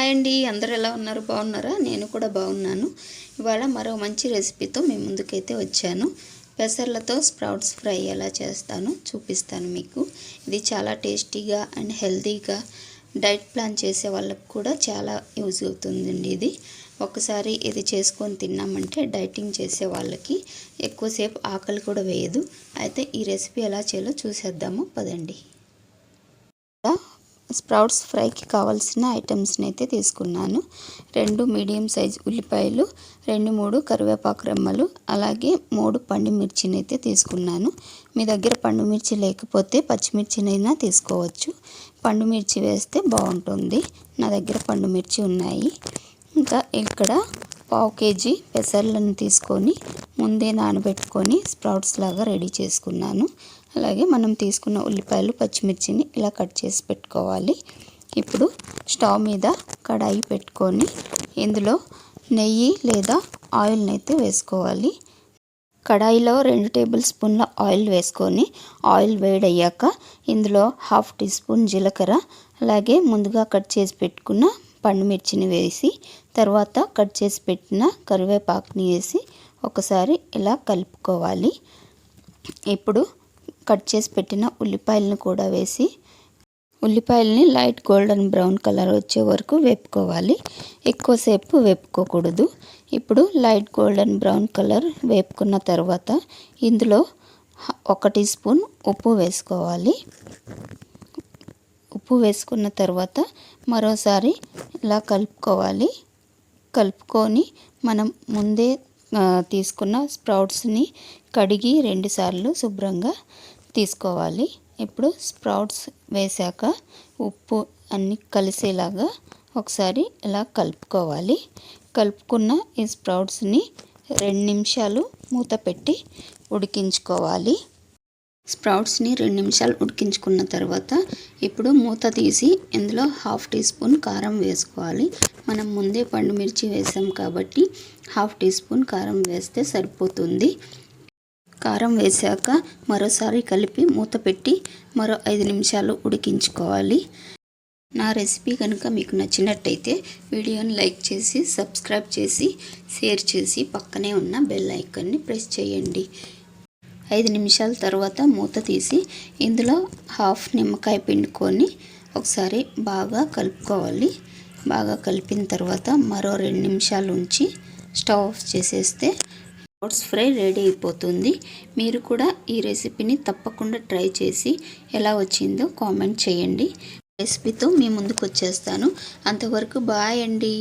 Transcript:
Hi అండి, అందరూ ఎలా ఉన్నారు? బాగున్నారా? నేను కూడా బాగున్నాను. ఇవాళ మరో మంచి రెసిపీతో మీ ముందుకైతే వచ్చాను. పెసర్లతో స్ప్రౌట్స్ ఫ్రై ఎలా చేస్తానో చూపిస్తాను మీకు. ఇది చాలా టేస్టీగా అండ్ హెల్తీగా డైట్ ప్లాన్ చేసే వాళ్ళకు కూడా చాలా యూజ్ అవుతుందండి. ఇది ఒకసారి ఇది చేసుకొని తిన్నామంటే డైటింగ్ చేసే వాళ్ళకి ఎక్కువసేపు ఆకలి కూడా వేయదు. అయితే ఈ రెసిపీ ఎలా చేయాలో చూసేద్దాము పదండి. స్ప్రౌట్స్ ఫ్రైకి కావాల్సిన ఐటమ్స్ని అయితే తీసుకున్నాను. 2 మీడియం సైజ్ ఉల్లిపాయలు, 2-3 కరివేపాకు రెమ్మలు, అలాగే 3 పండుమిర్చిని అయితే తీసుకున్నాను. మీ దగ్గర పండుమిర్చి లేకపోతే పచ్చిమిర్చినైనా తీసుకోవచ్చు. పండుమిర్చి వేస్తే బాగుంటుంది. నా దగ్గర పండుమిర్చి ఉన్నాయి. ఇంకా ఇక్కడ 1/2 కేజీ పెసర్లను తీసుకొని ముందే నానబెట్టుకొని స్ప్రౌట్స్ లాగా రెడీ చేసుకున్నాను. అలాగే మనం తీసుకున్న ఉల్లిపాయలు, పచ్చిమిర్చిని ఇలా కట్ చేసి పెట్టుకోవాలి. ఇప్పుడు స్టవ్ మీద కడాయి పెట్టుకొని ఇందులో నెయ్యి లేదా ఆయిల్ని అయితే వేసుకోవాలి. కడాయిలో 2 టేబుల్ స్పూన్ల ఆయిల్ వేసుకొని ఆయిల్ వేడయ్యాక ఇందులో 1/2 టీ స్పూన్ జీలకర్ర, అలాగే ముందుగా కట్ చేసి పెట్టుకున్న పండుమిర్చిని వేసి తర్వాత కట్ చేసి పెట్టిన కరివేపాకుని వేసి ఒకసారి ఇలా కలుపుకోవాలి. ఇప్పుడు కట్ చేసి పెట్టిన ఉల్లిపాయలను కూడా వేసి ఉల్లిపాయలని లైట్ గోల్డెన్ బ్రౌన్ కలర్ వచ్చే వరకు వేపుకోవాలి. ఎక్కువసేపు వేపుకోకూడదు. ఇప్పుడు లైట్ గోల్డెన్ బ్రౌన్ కలర్ వేపుకున్న తర్వాత ఇందులో 1 టీ స్పూన్ ఉప్పు వేసుకోవాలి. ఉప్పు వేసుకున్న తర్వాత మరోసారి ఇలా కలుపుకోవాలి. కలుపుకొని మనం ముందే తీసుకున్న స్ప్రౌట్స్ని కడిగి 2 సార్లు శుభ్రంగా తీసుకోవాలి. ఇప్పుడు స్ప్రౌట్స్ వేసాక ఉప్పు అన్నీ కలిసేలాగా ఒకసారి ఇలా కలుపుకోవాలి. కలుపుకున్న ఈ స్ప్రౌట్స్ని 2 నిమిషాలు మూత పెట్టి ఉడికించుకోవాలి. స్ప్రౌట్స్ని 2 నిమిషాలు ఉడికించుకున్న తర్వాత ఇప్పుడు మూత తీసి ఇందులో 1/2 టీ స్పూన్ కారం వేసుకోవాలి. మనం ముందే పండుమిర్చి వేసాం కాబట్టి 1/2 టీ స్పూన్ కారం వేస్తే సరిపోతుంది. కారం వేసాక మరోసారి కలిపి మూత పెట్టి మరో 5 నిమిషాలు ఉడికించుకోవాలి. నా రెసిపీ కనుక మీకు నచ్చినట్టయితే వీడియోని లైక్ చేసి, సబ్స్క్రైబ్ చేసి, షేర్ చేసి పక్కనే ఉన్న బెల్ ఐకాన్ని ప్రెస్ చేయండి. 5 నిమిషాల తర్వాత మూత తీసి ఇందులో 1/2 నిమ్మకాయ పిండుకొని ఒకసారి బాగా కలుపుకోవాలి. బాగా కలిపిన తర్వాత మరో 2 నిమిషాలు ఉంచి స్టవ్ ఆఫ్ చేసేస్తే స్ప్రౌట్స్ ఫ్రై రెడీ అయిపోతుంది. మీరు కూడా ఈ రెసిపీని తప్పకుండా ట్రై చేసి ఎలా వచ్చిందో కామెంట్ చేయండి. రెసిపీతో మీ ముందుకు వచ్చేస్తాను. అంతవరకు బాయ్ అండి.